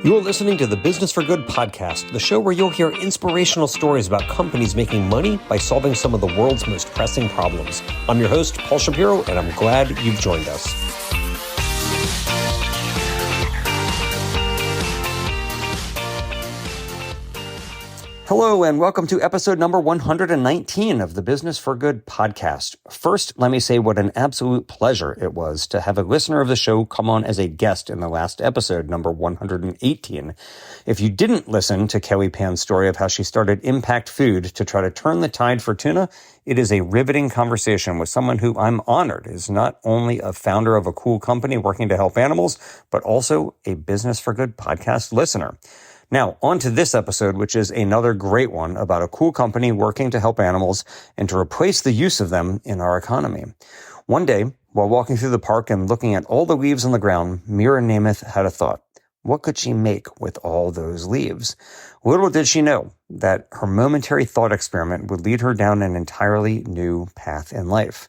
You're listening to the Business for Good podcast, the show where you'll hear inspirational stories about companies making money by solving some of the world's most pressing problems. I'm your host, Paul Shapiro, and I'm glad you've joined us. Hello, and welcome to episode number 119 of the Business for Good podcast. First, let me say what an absolute pleasure it was to have a listener of the show come on as a guest in the last episode, number 118. If you didn't listen to Kelly Pan's story of how she started Impact Food to try to turn the tide for tuna, it is a riveting conversation with someone who I'm honored is not only a founder of a cool company working to help animals, but also a Business for Good podcast listener. Now, on to this episode, which is another great one about a cool company working to help animals and to replace the use of them in our economy. One day, while walking through the park and looking at all the leaves on the ground, Mira Nameth had a thought. What could she make with all those leaves? Little did she know that her momentary thought experiment would lead her down an entirely new path in life.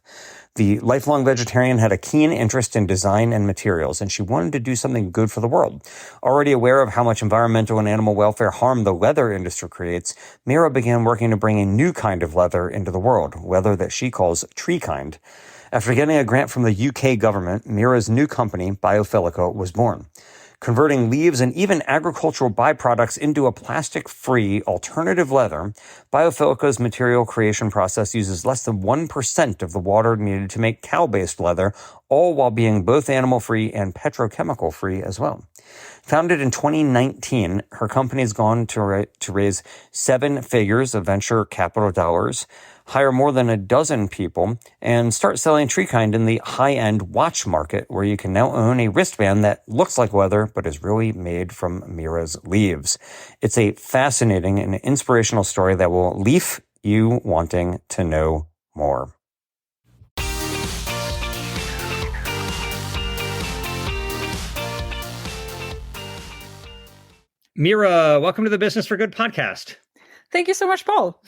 The lifelong vegetarian had a keen interest in design and materials, and she wanted to do something good for the world. Already aware of how much environmental and animal welfare harm the leather industry creates, Mira began working to bring a new kind of leather into the world, leather that she calls Treekind. After getting a grant from the UK government, Mira's new company, Biophilica, was born. Converting leaves and even agricultural byproducts into a plastic-free alternative leather, Biophilica's material creation process uses less than 1% of the water needed to make cow-based leather, all while being both animal-free and petrochemical-free as well. Founded in 2019, her company has gone to raise 7 figures of venture capital dollars, hire more than a dozen people, and start selling Treekind in the high-end watch market, where you can now own a wristband that looks like leather but is really made from Mira's leaves. It's a fascinating and inspirational story that will leave you wanting to know more. Mira, welcome to the Business for Good podcast. Thank you so much, Paul.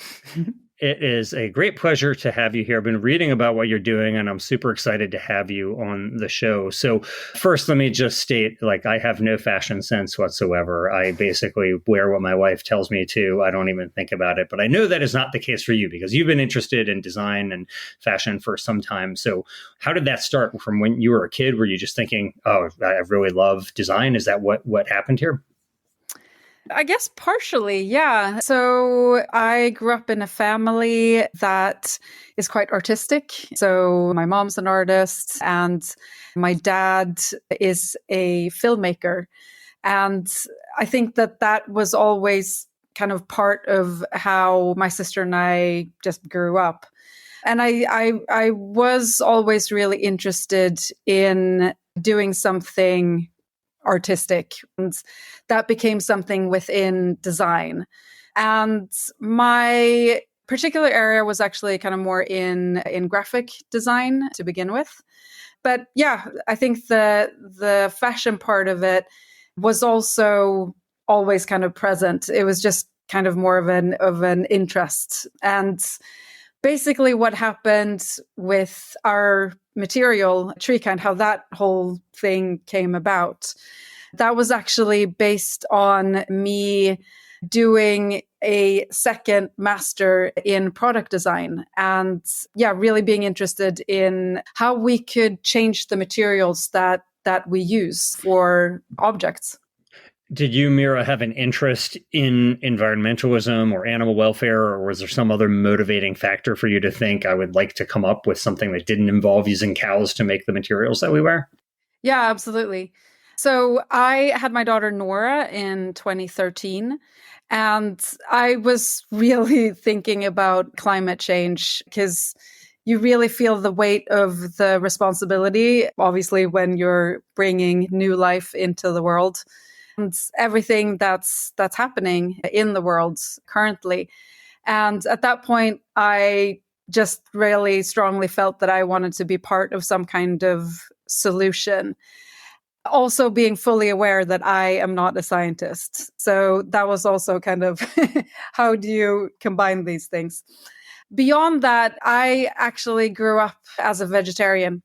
It is a great pleasure to have you here. I've been reading about what you're doing, and I'm super excited to have you on the show. So first, let me just state, I have no fashion sense whatsoever. I basically wear what my wife tells me to. I don't even think about it. But I know that is not the case for you, because you've been interested in design and fashion for some time. So how did that start? From when you were a kid? Were you just thinking, oh, I really love design? Is that what happened here? I guess partially, yeah. So I grew up in a family that is quite artistic. So my mom's an artist and my dad is a filmmaker. And I think that was always kind of part of how my sister and I just grew up. And I was always really interested in doing something artistic, and that became something within design. And my particular area was actually kind of more in graphic design to begin with. But yeah, I think the fashion part of it was also always kind of present. It was just kind of more of an interest. And basically what happened with our material, Treekind, how that whole thing came about, that was actually based on me doing a second master in product design and really being interested in how we could change the materials that we use for objects. Did you, Mira, have an interest in environmentalism or animal welfare, or was there some other motivating factor for you to think, I would like to come up with something that didn't involve using cows to make the materials that we wear? Yeah, absolutely. So I had my daughter Nora in 2013, and I was really thinking about climate change because you really feel the weight of the responsibility, obviously, when you're bringing new life into the world. And everything that's happening in the world currently. And at that point, I just really strongly felt that I wanted to be part of some kind of solution. Also being fully aware that I am not a scientist. So that was also kind of how do you combine these things? Beyond that, I actually grew up as a vegetarian,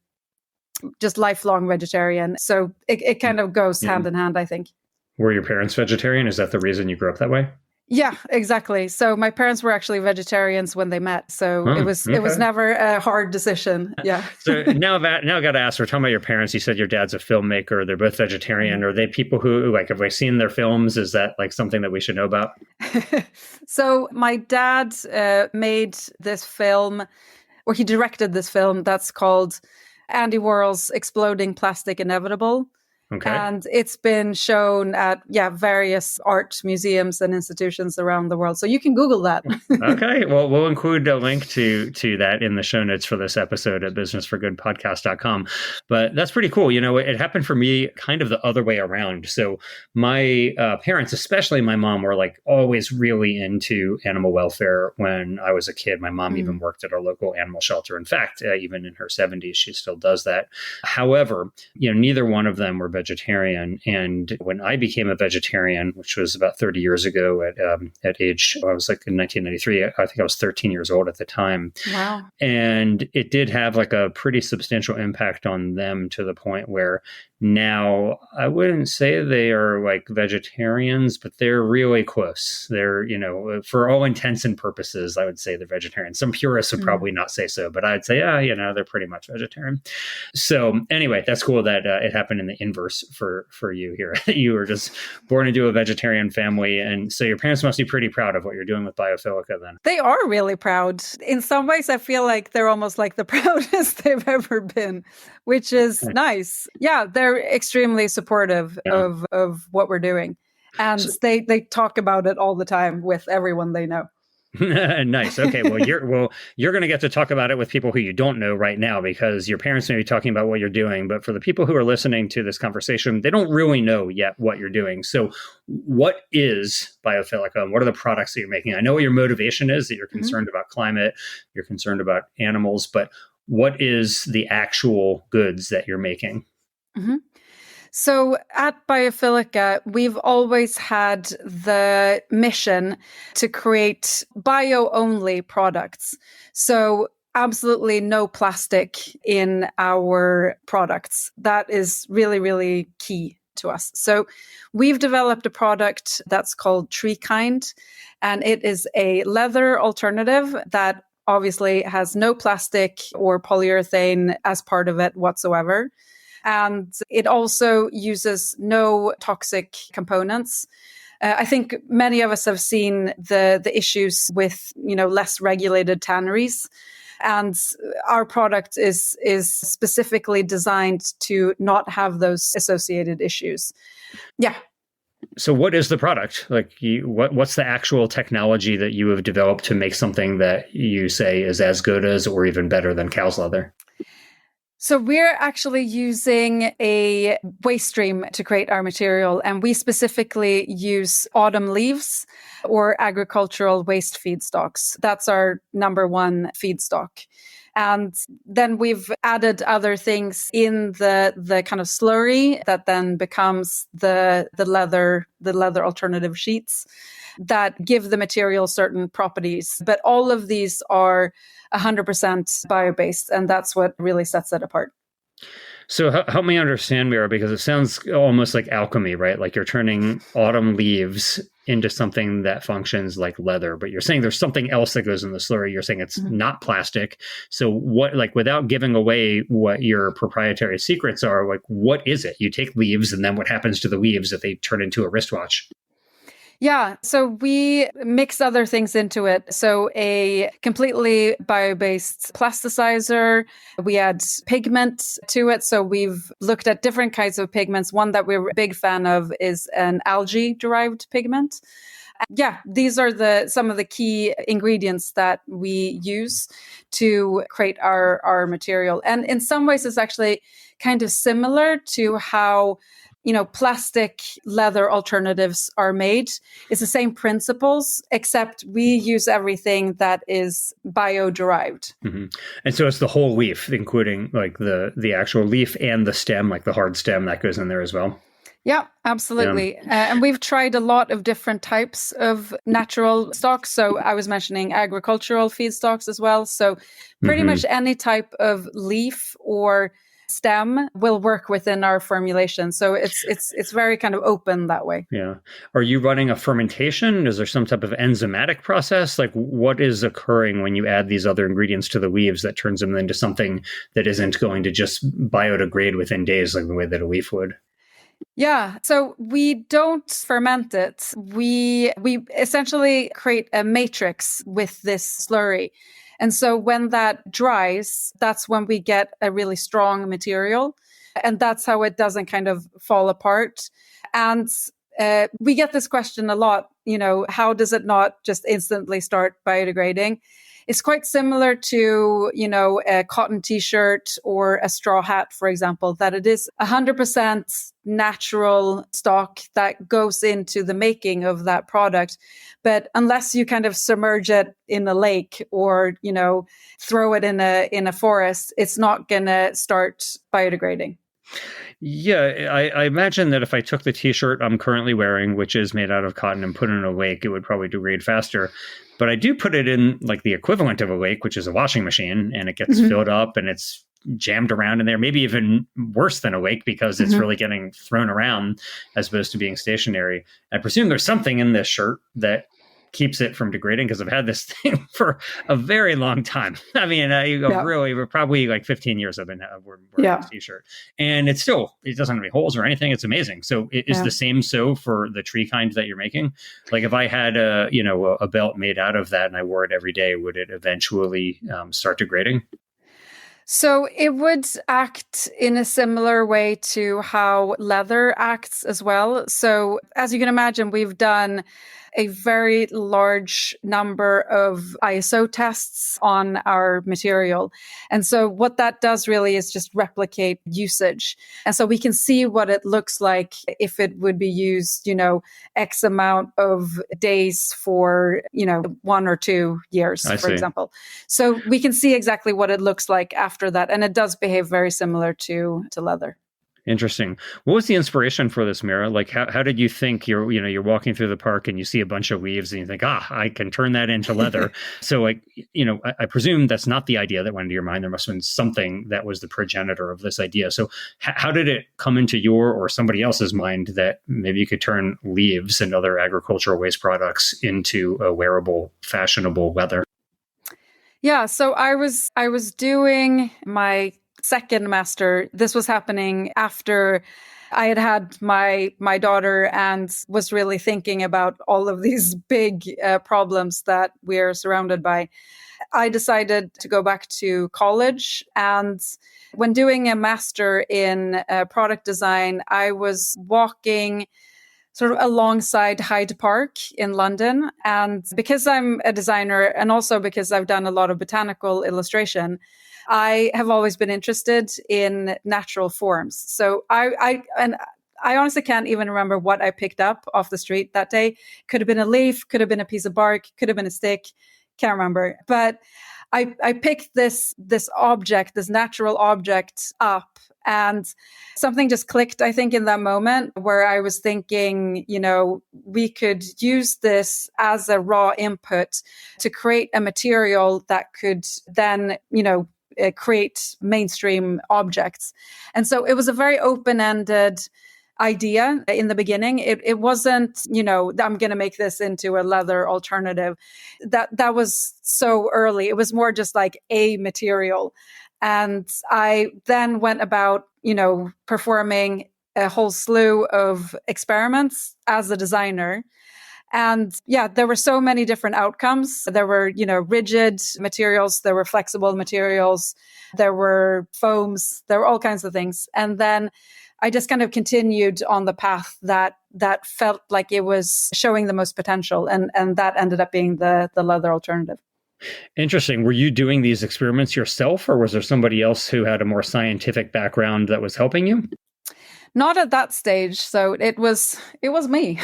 just lifelong vegetarian. So it kind of goes hand in hand, I think. Were your parents vegetarian? Is that the reason you grew up that way? Yeah, exactly. So my parents were actually vegetarians when they met. So it was never a hard decision. Yeah. So now I got to ask, we're talking about your parents. You said your dad's a filmmaker. They're both vegetarian. Are they people who, like, have we seen their films? Is that like something that we should know about? So my dad made this film, or he directed this film that's called Andy Warhol's Exploding Plastic Inevitable. Okay. And it's been shown at various art museums and institutions around the world. So you can Google that. Okay. Well, we'll include a link to that in the show notes for this episode at businessforgoodpodcast.com. But that's pretty cool. You know, it happened for me kind of the other way around. So my parents, especially my mom, were like always really into animal welfare when I was a kid. My mom even worked at our local animal shelter. In fact, even in her 70s, she still does that. However, you know, neither one of them were vegetarian. And when I became a vegetarian, which was about 30 years ago at age, I was like in 1993, I think I was 13 years old at the time. Wow. And it did have like a pretty substantial impact on them to the point where now I wouldn't say they are like vegetarians, but they're really close. They're, you know, for all intents and purposes, I would say they're vegetarian. Some purists would probably not say so, but I'd say, you know, they're pretty much vegetarian. So anyway, that's cool that it happened in the inverse for you here. You were just born into a vegetarian family. And so your parents must be pretty proud of what you're doing with Biophilica then. They are really proud. In some ways, I feel like they're almost like the proudest they've ever been, which is nice. Yeah, they're extremely supportive of what we're doing. And they talk about it all the time with everyone they know. Nice. Okay. Well, you're going to get to talk about it with people who you don't know right now, because your parents may be talking about what you're doing. But for the people who are listening to this conversation, they don't really know yet what you're doing. So what is Biophilica and what are the products that you're making? I know what your motivation is, that you're concerned about climate, you're concerned about animals, but what is the actual goods that you're making? So at Biophilica, we've always had the mission to create bio-only products. So absolutely no plastic in our products. That is really, really key to us. So we've developed a product that's called Treekind, and it is a leather alternative that obviously has no plastic or polyurethane as part of it whatsoever. And it also uses no toxic components. I think many of us have seen the issues with, you know, less regulated tanneries. And our product is specifically designed to not have those associated issues. Yeah. So what is the product? Like, what's the actual technology that you have developed to make something that you say is as good as or even better than cow's leather? So we're actually using a waste stream to create our material, and we specifically use autumn leaves or agricultural waste feedstocks. That's our number one feedstock. And then we've added other things in the kind of slurry that then becomes the leather alternative sheets that give the material certain properties. But all of these are 100% bio-based, and that's what really sets it apart. So help me understand, Mira, because it sounds almost like alchemy, right? Like you're turning autumn leaves into something that functions like leather, but you're saying there's something else that goes in the slurry. You're saying it's not plastic. So what, like, without giving away what your proprietary secrets are, like, what is it? You take leaves, and then what happens to the leaves if they turn into a wristwatch? Yeah, so we mix other things into it. So a completely bio-based plasticizer, we add pigment to it. So we've looked at different kinds of pigments. One that we're a big fan of is an algae-derived pigment. Yeah, these are some of the key ingredients that we use to create our material. And in some ways, it's actually kind of similar to how, you know, plastic leather alternatives are made. It's the same principles, except we use everything that is bio-derived. Mm-hmm. And so it's the whole leaf, including like the actual leaf and the stem, like the hard stem that goes in there as well. Yeah, absolutely. And we've tried a lot of different types of natural stocks. So I was mentioning agricultural feedstocks as well. So pretty much any type of leaf or stem will work within our formulation. So it's very kind of open that way. Yeah. Are you running a fermentation? Is there some type of enzymatic process? Like, what is occurring when you add these other ingredients to the leaves that turns them into something that isn't going to just biodegrade within days like the way that a leaf would? Yeah, so we don't ferment it. We essentially create a matrix with this slurry. And so when that dries, that's when we get a really strong material. And that's how it doesn't kind of fall apart. And we get this question a lot, how does it not just instantly start biodegrading? It's quite similar to, a cotton t-shirt or a straw hat, for example, that it is 100% natural stock that goes into the making of that product. But unless you kind of submerge it in a lake or, throw it in a forest, it's not going to start biodegrading. Yeah, I imagine that if I took the t-shirt I'm currently wearing, which is made out of cotton, and put it in a lake, it would probably degrade faster. But I do put it in like the equivalent of a lake, which is a washing machine, and it gets filled up and it's jammed around in there, maybe even worse than a lake because it's really getting thrown around as opposed to being stationary. I presume there's something in this shirt that keeps it from degrading, because I've had this thing for a very long time. I mean, really, probably like 15 years I've been wearing this t-shirt, and it doesn't have any holes or anything. It's amazing. So it is the same for the Treekind that you're making. Like if I had a belt made out of that and I wore it every day, would it eventually start degrading? So it would act in a similar way to how leather acts as well. So as you can imagine, we've done a very large number of ISO tests on our material. And so what that does really is just replicate usage. And so we can see what it looks like if it would be used, X amount of days for, 1 or 2 years, for example. So we can see exactly what it looks like after that. And it does behave very similar to leather. Interesting. What was the inspiration for this, Mira? Like, how did you think you're walking through the park and you see a bunch of leaves and you think, I can turn that into leather. So I presume that's not the idea that went into your mind. There must have been something that was the progenitor of this idea. So how did it come into your or somebody else's mind that maybe you could turn leaves and other agricultural waste products into a wearable, fashionable leather? Yeah. So I was doing my second master. This was happening after I had my daughter and was really thinking about all of these big problems that we're surrounded by. I decided to go back to college, and when doing a master in product design, I was walking sort of alongside Hyde Park in London. And because I'm a designer and also because I've done a lot of botanical illustration, I have always been interested in natural forms. So I honestly can't even remember what I picked up off the street that day. Could have been a leaf, could have been a piece of bark, could have been a stick. Can't remember. But I picked this object, this natural object up, and something just clicked, I think, in that moment where I was thinking, we could use this as a raw input to create a material that could then, create mainstream objects. And so it was a very open-ended idea in the beginning. It wasn't, I'm going to make this into a leather alternative. That was so early. It was more just like a material. And I then went about, performing a whole slew of experiments as a designer. And there were so many different outcomes. There were, rigid materials, there were flexible materials, there were foams, there were all kinds of things. And then I just kind of continued on the path that felt like it was showing the most potential. And that ended up being the leather alternative. Interesting. Were you doing these experiments yourself, or was there somebody else who had a more scientific background that was helping you? Not at that stage. So it was me.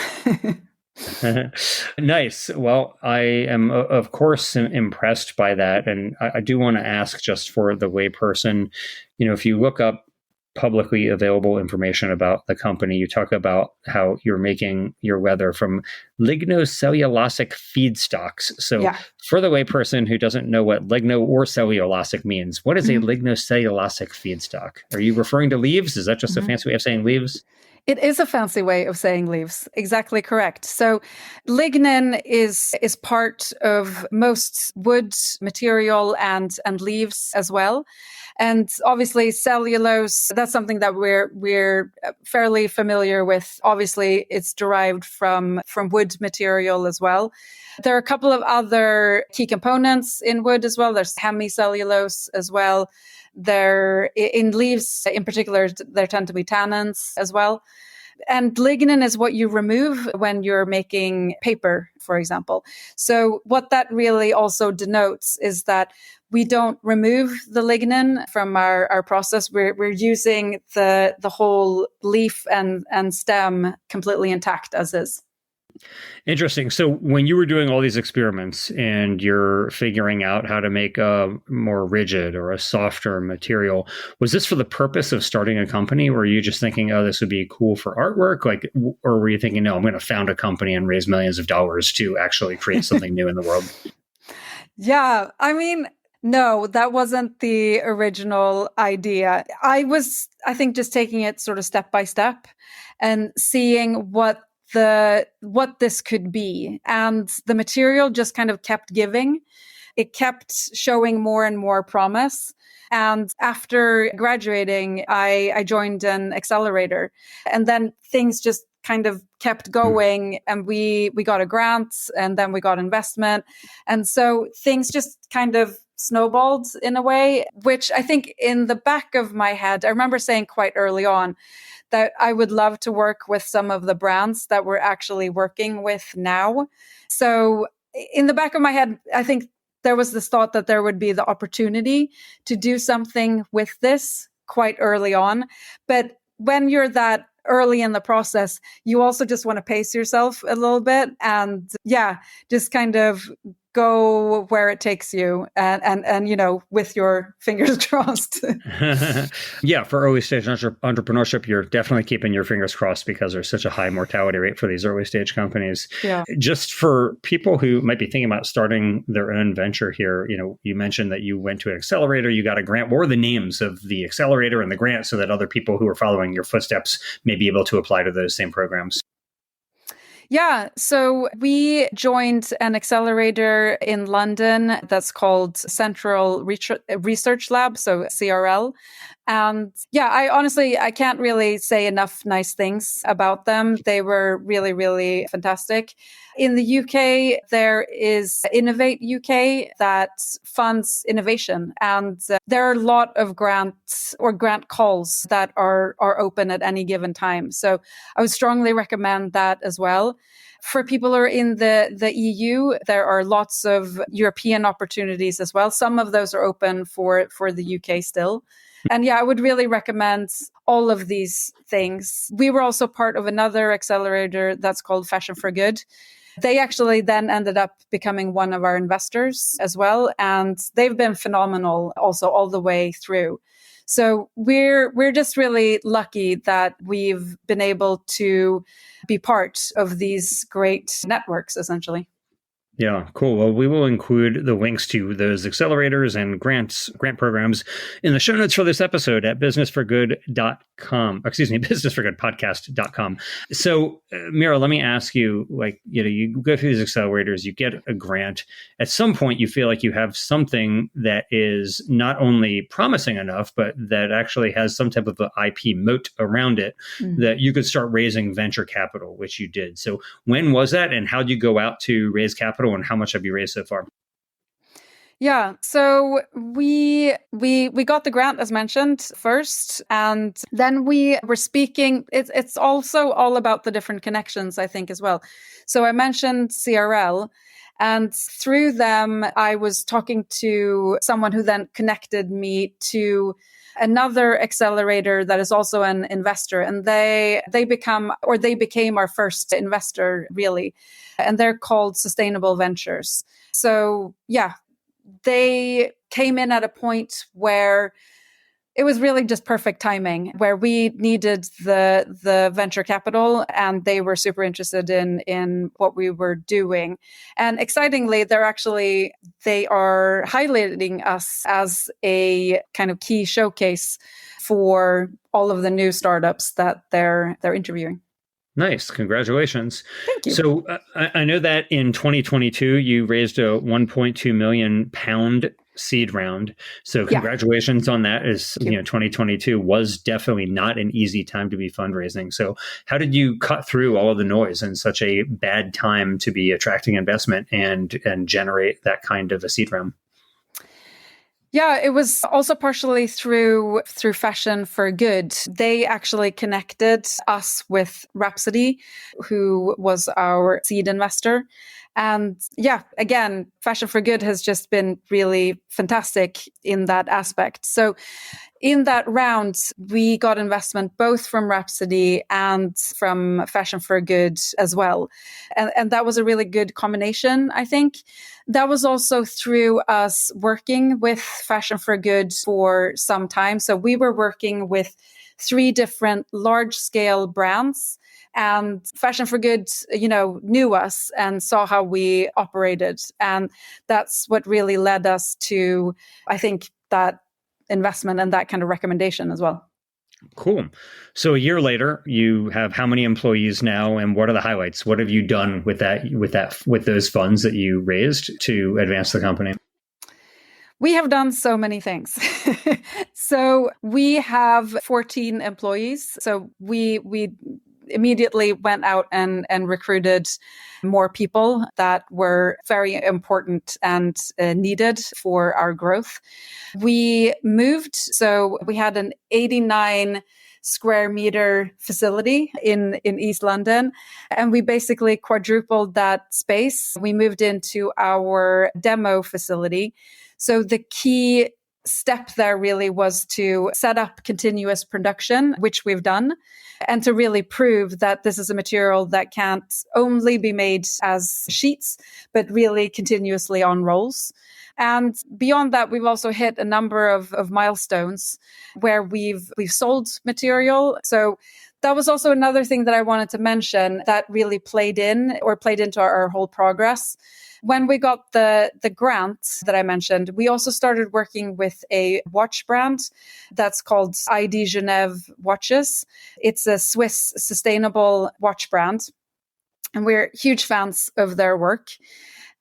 Nice. Well, I am, of course, impressed by that. And I do want to ask, just for the layperson, if you look up publicly available information about the company. You talk about how you're making your leather from lignocellulosic feedstocks. So Yeah. for the layperson who doesn't know what ligno or cellulosic means, what is a lignocellulosic feedstock? Are you referring to leaves? Is that just a fancy way of saying leaves? It is a fancy way of saying leaves. Exactly correct. So lignin is part of most wood material and leaves as well. And obviously cellulose, that's something that we're fairly familiar with. Obviously it's derived from wood material as well. There are a couple of other key components in wood as well. There's hemicellulose as well. There, in leaves in particular, there tend to be tannins as well. And lignin is what you remove when you're making paper, for example. So what that really also denotes is that we don't remove the lignin from our process. We're using the whole leaf and stem completely intact as is. Interesting. So when you were doing all these experiments and you're figuring out how to make a more rigid or a softer material, was this for the purpose of starting a company? Or were you just thinking, oh, this would be cool for artwork? Or were you thinking, no, I'm going to found a company and raise millions of dollars to actually create something new in the world? Yeah, I mean, no, that wasn't the original idea. I think, just taking it sort of step by step and seeing what this could be. And the material just kind of kept giving. It kept showing more and more promise. And after graduating, I joined an accelerator, and then things just kind of kept going, and we got a grant, and then we got investment. And so things just kind of snowballed in a way, which I think in the back of my head, I remember saying quite early on that I would love to work with some of the brands that we're actually working with now. So in the back of my head, I think there was this thought that there would be the opportunity to do something with this quite early on. But when you're that early in the process, you also just want to pace yourself a little bit and just kind of go where it takes you and with your fingers crossed. Yeah, for early stage entrepreneurship, you're definitely keeping your fingers crossed because there's such a high mortality rate for these early stage companies. Yeah. Just for people who might be thinking about starting their own venture here, you mentioned that you went to an accelerator, you got a grant. What were the names of the accelerator and the grant so that other people who are following your footsteps may be able to apply to those same programs? Yeah, so we joined an accelerator in London that's called Central Research Lab, so CRL. And I can't really say enough nice things about them. They were really, really fantastic. In the UK, there is Innovate UK that funds innovation. And there are a lot of grants or grant calls that are open at any given time. So I would strongly recommend that as well. For people who are in the EU, there are lots of European opportunities as well. Some of those are open for the UK still. And I would really recommend all of these things. We were also part of another accelerator that's called Fashion for Good. They actually then ended up becoming one of our investors as well. And they've been phenomenal also all the way through. So we're just really lucky that we've been able to be part of these great networks, essentially. Yeah, cool. Well, we will include the links to those accelerators and grant programs in the show notes for this episode at businessforgood.com. So, Mira, let me ask you, you go through these accelerators, you get a grant. At some point, you feel like you have something that is not only promising enough, but that actually has some type of an IP moat around it that you could start raising venture capital, which you did. So when was that, and how did you go out to raise capital, and how much have you raised so far? Yeah, so we got the grant, as mentioned, first, and then we were speaking. It's also all about the different connections, I think, as well. So I mentioned CRL, and through them, I was talking to someone who then connected me to another accelerator that is also an investor, and they became our first investor, really, and they're called Sustainable Ventures. So they came in at a point where It was really just perfect timing where we needed the venture capital and they were super interested in what we were doing. And excitingly, they are highlighting us as a kind of key showcase for all of the new startups that they're interviewing. Nice. Congratulations. Thank you. So I know that in 2022, you raised a 1.2 million pound seed round. So congratulations on that. 2022 was definitely not an easy time to be fundraising. So how did you cut through all of the noise in such a bad time to be attracting investment and generate that kind of a seed round? Yeah, it was also partially through Fashion for Good. They actually connected us with Rhapsody, who was our seed investor. And yeah, again, Fashion for Good has just been really fantastic in that aspect. So in that round, we got investment both from Rhapsody and from Fashion for Good as well. And that was a really good combination, I think. That was also through us working with Fashion for Good for some time. So we were working with 3 different large-scale brands. And Fashion for Good, knew us and saw how we operated. And that's what really led us to, I think, that investment and that kind of recommendation as well. Cool. So a year later, you have how many employees now, and what are the highlights? What have you done with those funds that you raised to advance the company? We have done so many things. So we have 14 employees. So we immediately went out and recruited more people that were very important and needed for our growth. We moved, so we had an 89 square meter facility in East London, and we basically quadrupled that space. We moved into our demo facility. So the key step there really was to set up continuous production, which we've done, and to really prove that this is a material that can't only be made as sheets, but really continuously on rolls. And beyond that, we've also hit a number of milestones where we've sold material. So that was also another thing that I wanted to mention that really played into our whole progress. When we got the grant that I mentioned, we also started working with a watch brand that's called ID Genève Watches. It's a Swiss sustainable watch brand, and we're huge fans of their work.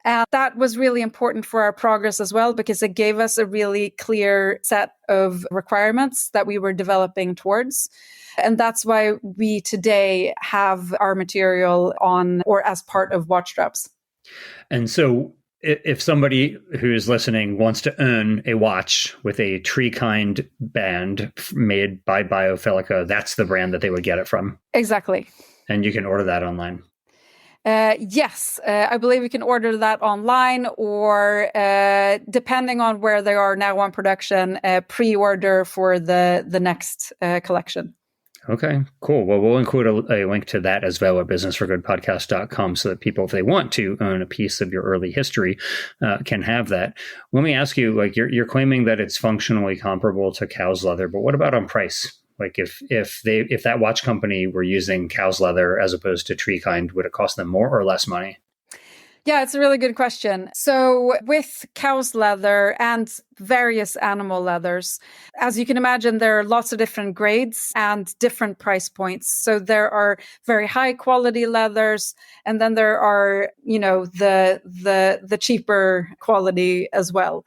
And that was really important for our progress as well, because it gave us a really clear set of requirements that we were developing towards. And that's why we today have our material on or as part of watch straps. And so if somebody who is listening wants to own a watch with a Treekind band made by Biophilica, that's the brand that they would get it from. Exactly. And you can order that online. Yes, I believe you can order that online, or depending on where they are now on production, pre-order for the next collection. Okay, cool. Well, we'll include a link to that as well at businessforgoodpodcast.com so that people, if they want to own a piece of your early history, can have that. Let me ask you, like, you're claiming that it's functionally comparable to cow's leather, but what about on price? Like if that watch company were using cow's leather as opposed to Treekind, would it cost them more or less money? Yeah, it's a really good question. So with cow's leather and various animal leathers, as you can imagine, there are lots of different grades and different price points. So there are very high quality leathers, and then there are, the cheaper quality as well.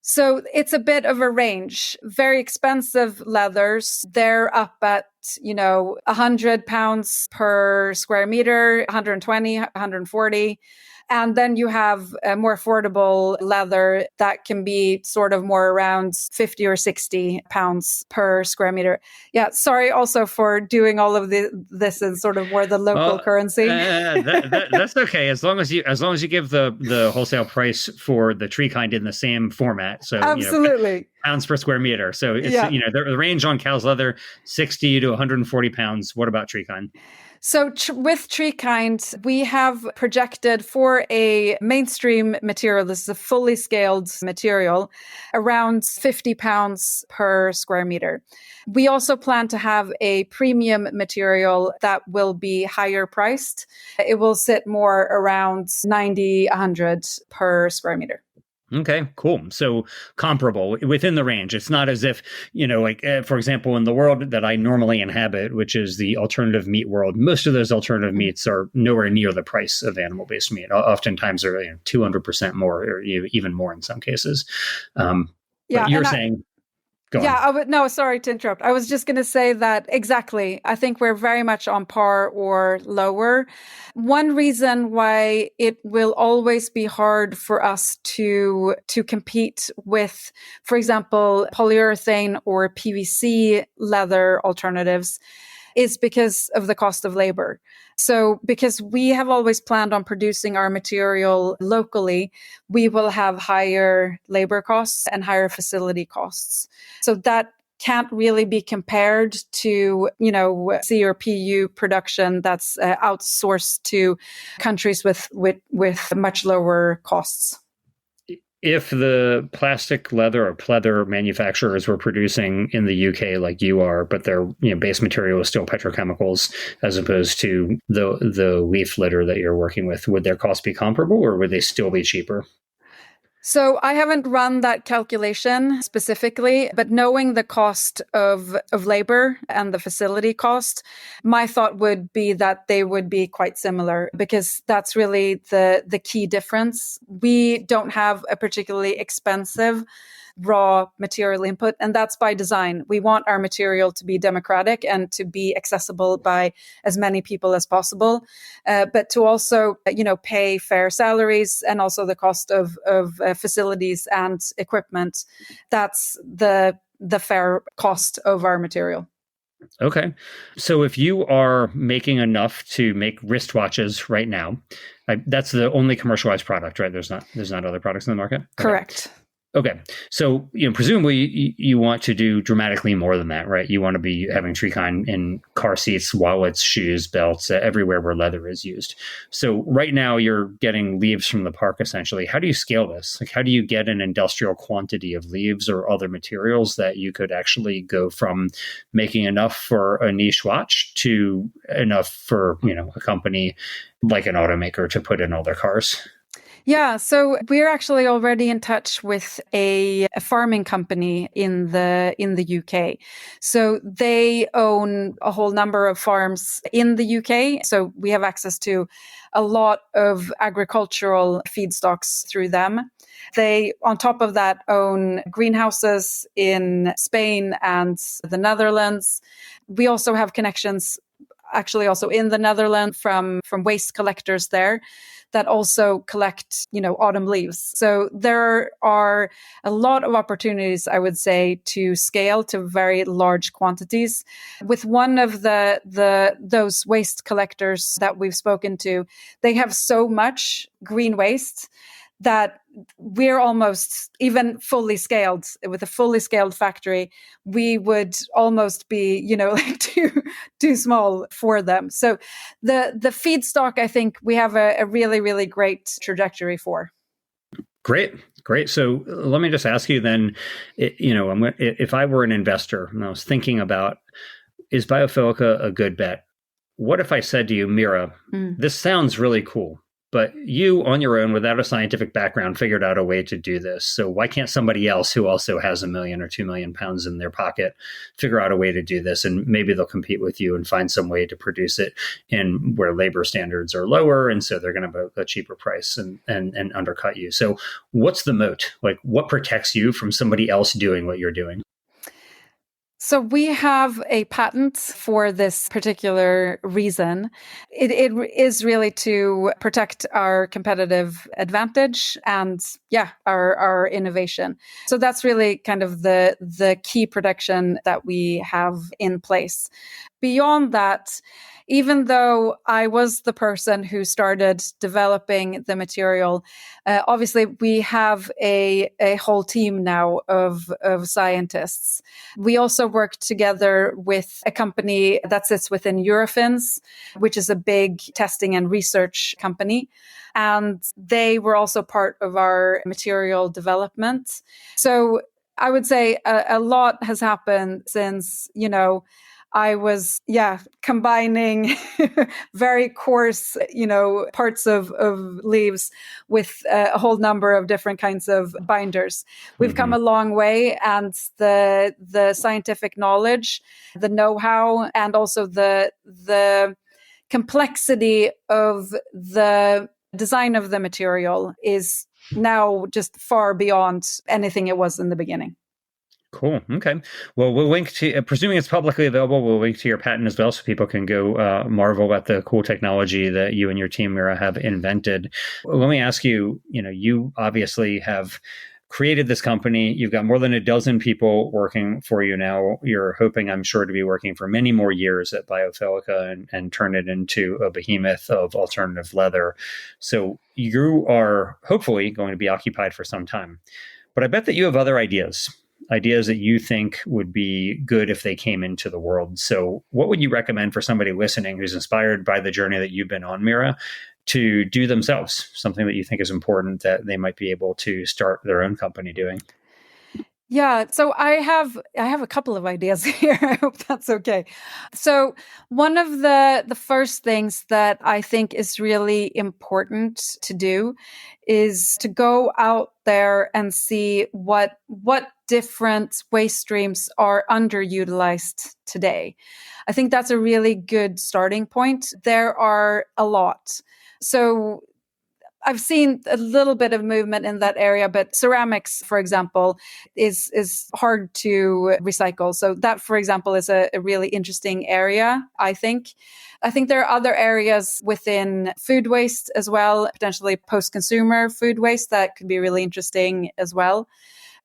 So it's a bit of a range. Very expensive leathers, they're up at, £100 per square meter, 120, 140. And then you have a more affordable leather that can be sort of more around 50 or 60 pounds per square meter. Yeah, sorry also for doing all of this in sort of more the local currency. That's okay, as long as you give the wholesale price for the Treekind in the same format. So absolutely. pounds per square meter. So it's, Yeah. the range on cow's leather, 60 to 140 pounds. What about Treekind? So with Treekind, we have projected for a mainstream material, this is a fully scaled material, around 50 pounds per square meter. We also plan to have a premium material that will be higher priced. It will sit more around 90, 100 per square meter. Okay, cool. So comparable within the range. It's not as if, for example, in the world that I normally inhabit, which is the alternative meat world, most of those alternative meats are nowhere near the price of animal-based meat. Oftentimes they're 200% more or even more in some cases. But you're saying... No, sorry to interrupt. I was just going to say that exactly. I think we're very much on par or lower. One reason why it will always be hard for us to compete with, for example, polyurethane or PVC leather alternatives is because of the cost of labor. So because we have always planned on producing our material locally, we will have higher labor costs and higher facility costs. So that can't really be compared to, C or PU production that's outsourced to countries with much lower costs. If the plastic leather or pleather manufacturers were producing in the UK like you are, but their base material is still petrochemicals as opposed to the leaf litter that you're working with, would their costs be comparable or would they still be cheaper? So I haven't run that calculation specifically, but knowing the cost of labor and the facility cost, my thought would be that they would be quite similar because that's really the key difference. We don't have a particularly expensive raw material input, and that's by design. We want our material to be democratic and to be accessible by as many people as possible, but to also, pay fair salaries and also the cost of facilities and equipment. That's the fair cost of our material. Okay. So if you are making enough to make wristwatches right now, that's the only commercialized product, right? There's not other products in the market? Correct. Okay. So, presumably you want to do dramatically more than that, right? You want to be having Treekind in car seats, wallets, shoes, belts, everywhere where leather is used. So right now you're getting leaves from the park, essentially. How do you scale this? Like, how do you get an industrial quantity of leaves or other materials that you could actually go from making enough for a niche watch to enough for, a company like an automaker to put in all their cars? Yeah, so we're actually already in touch with a farming company in the UK. So they own a whole number of farms in the UK. So we have access to a lot of agricultural feedstocks through them. They, on top of that, own greenhouses in Spain and the Netherlands. We also have connections actually also in the Netherlands from waste collectors there that also collect, autumn leaves. So there are a lot of opportunities, I would say, to scale to very large quantities. With one of those waste collectors that we've spoken to, they have so much green waste that we're almost even fully scaled. With a fully scaled factory, we would almost be, like too small for them. So the feedstock, I think we have a really, really great trajectory for. Great. So let me just ask you then, if I were an investor and I was thinking about, is Biophilica a good bet? What if I said to you, Mira, this sounds really cool, but you on your own without a scientific background figured out a way to do this. So why can't somebody else who also has 1 million or 2 million pounds in their pocket figure out a way to do this? And maybe they'll compete with you and find some way to produce it in where labor standards are lower. And so they're going to have a cheaper price and undercut you. So what's the moat? Like, what protects you from somebody else doing what you're doing? So we have a patent for this particular reason. It is really to protect our competitive advantage and our innovation. So that's really kind of the key protection that we have in place. Beyond that, even though I was the person who started developing the material, obviously we have a whole team now of scientists. We also work together with a company that sits within Eurofins, which is a big testing and research company. And they were also part of our material development. So I would say a lot has happened since, I was, combining very coarse, parts of leaves with a whole number of different kinds of binders. We've come a long way, and the scientific knowledge, the know-how, and also the complexity of the design of the material is now just far beyond anything it was in the beginning. Cool. Okay. Well, we'll link to, presuming it's publicly available, we'll link to your patent as well so people can go marvel at the cool technology that you and your team, Mira, have invented. Let me ask you, you obviously have created this company. You've got more than a dozen people working for you now. You're hoping, I'm sure, to be working for many more years at Biophilica and turn it into a behemoth of alternative leather. So you are hopefully going to be occupied for some time. But I bet that you have other ideas that you think would be good if they came into the world. So what would you recommend for somebody listening who's inspired by the journey that you've been on, Mira, to do themselves, something that you think is important that they might be able to start their own company doing? Yeah, so I have a couple of ideas here. I hope that's okay. So one of the first things that I think is really important to do is to go out there and see what different waste streams are underutilized today. I think that's a really good starting point. There are a lot. So I've seen a little bit of movement in that area, but ceramics, for example, is hard to recycle. So that, for example, is a really interesting area, I think. I think there are other areas within food waste as well, potentially post-consumer food waste that could be really interesting as well.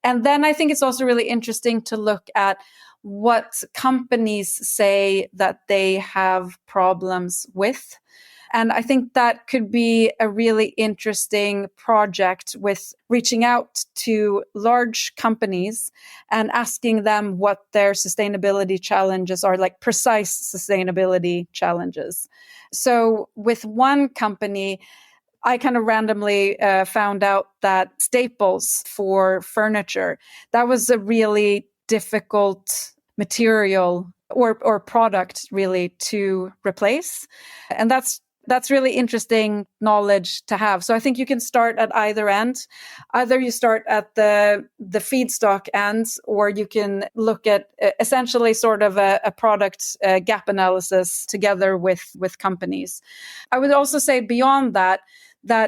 And then I think it's also really interesting to look at what companies say that they have problems with. And I think that could be a really interesting project with reaching out to large companies and asking them what their sustainability challenges are, like precise sustainability challenges. So with one company, I kind of randomly found out that staples for furniture, that was a really difficult material or product really to replace. And that's really interesting knowledge to have. So I think you can start at either end. Either you start at the feedstock end, or you can look at essentially sort of a product gap analysis together with companies. I would also say beyond that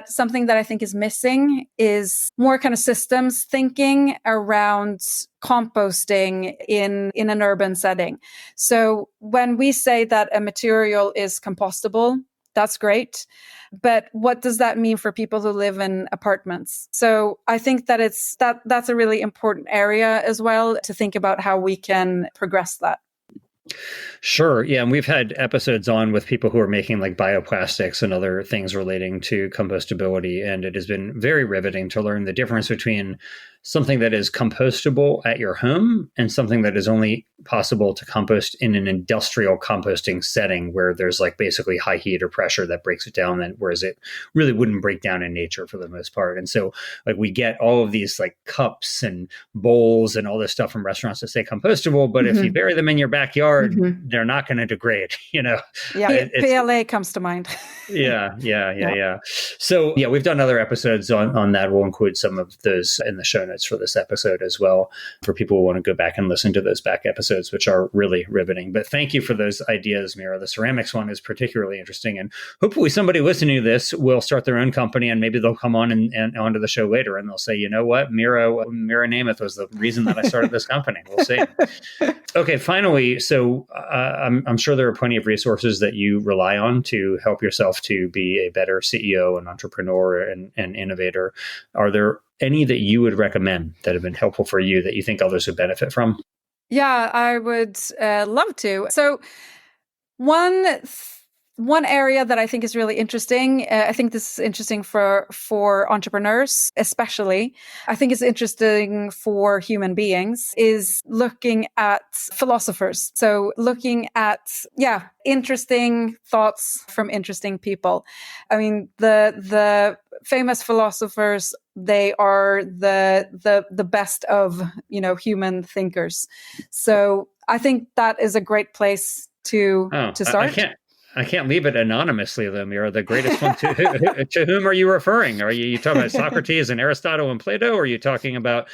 something that I think is missing is more kind of systems thinking around composting in an urban setting. So when we say that a material is compostable, that's great. But what does that mean for people who live in apartments? So I think that that's a really important area as well to think about how we can progress that. Sure. Yeah. And we've had episodes on with people who are making like bioplastics and other things relating to compostability. And it has been very riveting to learn the difference between something that is compostable at your home and something that is only possible to compost in an industrial composting setting where there's like basically high heat or pressure that breaks it down, and whereas it really wouldn't break down in nature for the most part. And so like we get all of these like cups and bowls and all this stuff from restaurants that say compostable, but if you bury them in your backyard, they're not going to degrade, Yeah, PLA comes to mind. Yeah. So yeah, we've done other episodes on that. We'll include some of those in the show notes for this episode as well, for people who want to go back and listen to those back episodes, which are really riveting. But thank you for those ideas, Mira. The ceramics one is particularly interesting. And hopefully somebody listening to this will start their own company, and maybe they'll come on and onto the show later and they'll say, you know what, Mira Nameth was the reason that I started this company. We'll see. Okay, finally, so I'm sure there are plenty of resources that you rely on to help yourself to be a better CEO and entrepreneur and innovator. Are there any that you would recommend that have been helpful for you that you think others would benefit from? Yeah, I would love to. So one one area that I think is really interesting, I think this is interesting for entrepreneurs, especially. I think it's interesting for human beings, is looking at philosophers. So looking at, interesting thoughts from interesting people. I mean, the famous philosophers, they are the best of, human thinkers. So I think that is a great place to start. I can't leave it anonymously, though, Mira. The greatest one to whom are you referring? Are you talking about Socrates and Aristotle and Plato? Or are you talking about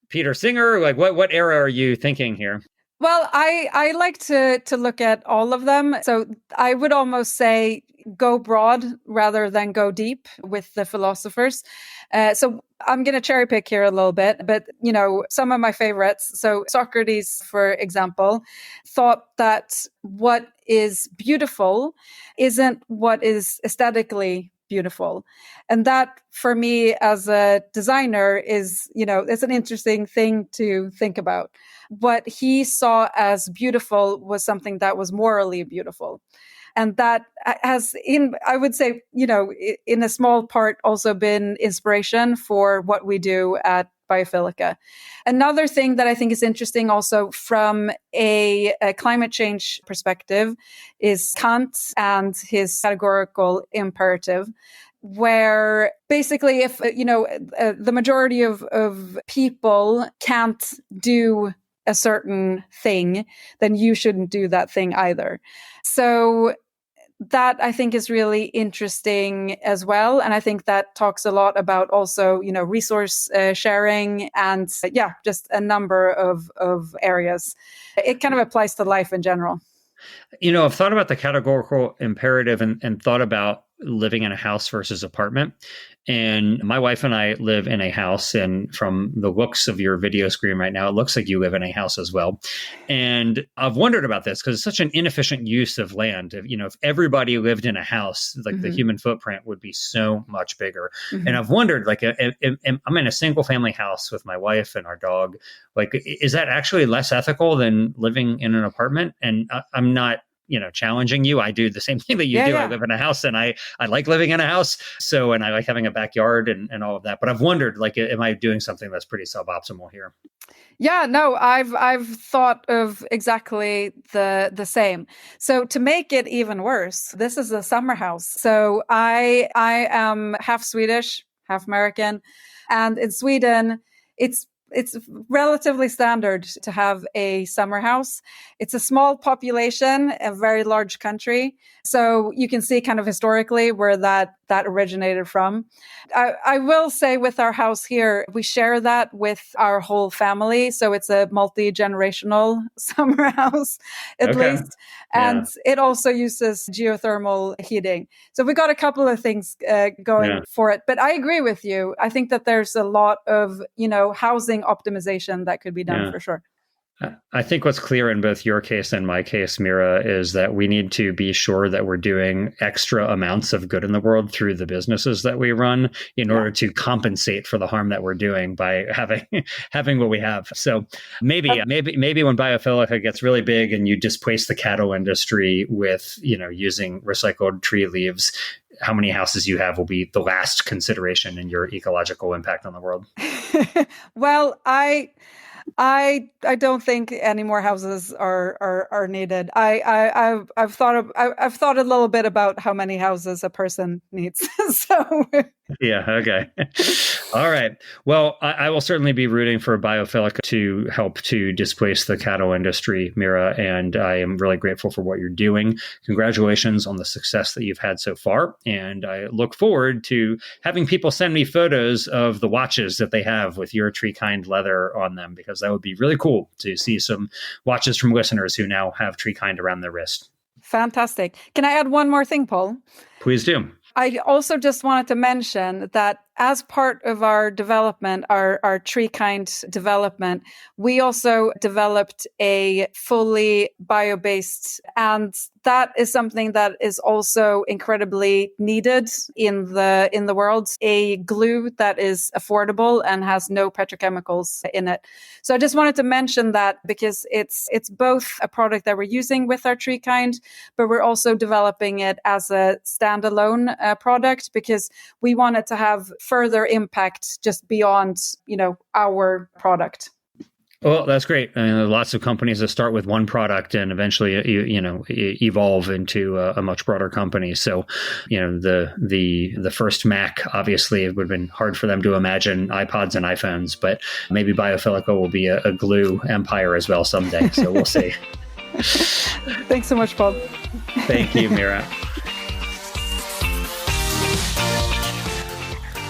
Peter Singer? Like what era are you thinking here? Well, I like to look at all of them. So I would almost say go broad rather than go deep with the philosophers. So I'm going to cherry pick here a little bit, but some of my favorites. So Socrates, for example, thought that what is beautiful isn't what is aesthetically beautiful. And that, for me as a designer, is, it's an interesting thing to think about. What he saw as beautiful was something that was morally beautiful. And that has, I would say, in a small part also been inspiration for what we do at Biophilica. Another thing that I think is interesting also from a climate change perspective is Kant and his categorical imperative, where basically if, the majority of people can't do a certain thing, then you shouldn't do that thing either. So that I think is really interesting as well. And I think that talks a lot about also, resource sharing and just a number of areas. It kind of applies to life in general. I've thought about the categorical imperative and thought about living in a house versus apartment. And my wife and I live in a house. And from the looks of your video screen right now, it looks like you live in a house as well. And I've wondered about this because it's such an inefficient use of land. If everybody lived in a house, like the human footprint would be so much bigger. And I've wondered, like, I'm in a single family house with my wife and our dog. Like, is that actually less ethical than living in an apartment? And I'm not challenging you. I do the same thing that you do. Yeah. I live in a house and I like living in a house. So, and I like having a backyard and all of that. But I've wondered, like, am I doing something that's pretty suboptimal here? Yeah, no, I've thought of exactly the same. So to make it even worse, this is a summer house. So I am half Swedish, half American. And in Sweden, it's relatively standard to have a summer house. It's a small population, a very large country. So you can see kind of historically where that originated from. I will say with our house here, we share that with our whole family. So it's a multi-generational summer house, at least. And it also uses geothermal heating. So we got a couple of things going for it. But I agree with you. I think that there's a lot of, housing optimization that could be done for sure. I think what's clear in both your case and my case, Mira, is that we need to be sure that we're doing extra amounts of good in the world through the businesses that we run in order to compensate for the harm that we're doing by having what we have. So maybe when Biophilica gets really big and you displace the cattle industry with, using recycled tree leaves, how many houses you have will be the last consideration in your ecological impact on the world. Well, I don't think any more houses are needed. I've thought a little bit about how many houses a person needs. So yeah, okay. All right. Well, I will certainly be rooting for Biophilica to help to displace the cattle industry, Mira, and I am really grateful for what you're doing. Congratulations on the success that you've had so far, and I look forward to having people send me photos of the watches that they have with your Treekind leather on them, because that would be really cool to see some watches from listeners who now have Treekind around their wrist. Fantastic. Can I add one more thing, Paul? Please do. I also just wanted to mention that as part of our development, our Treekind development, we also developed a fully bio-based, and that is something that is also incredibly needed in the world, a glue that is affordable and has no petrochemicals in it. So I just wanted to mention that because it's both a product that we're using with our Treekind, but we're also developing it as a standalone product because we want it to have further impact just beyond, our product. Well, that's great. I mean, there are lots of companies that start with one product and eventually, evolve into a much broader company. So, the first Mac, obviously, it would have been hard for them to imagine iPods and iPhones, but maybe Biophilica will be a glue empire as well someday. So we'll see. Thanks so much, Bob. Thank you, Mira.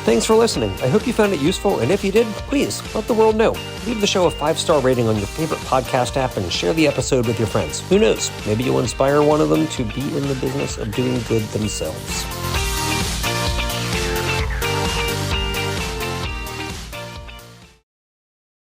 Thanks for listening. I hope you found it useful, and if you did, please let the world know. Leave the show a 5-star rating on your favorite podcast app and share the episode with your friends. Who knows? Maybe you'll inspire one of them to be in the business of doing good themselves.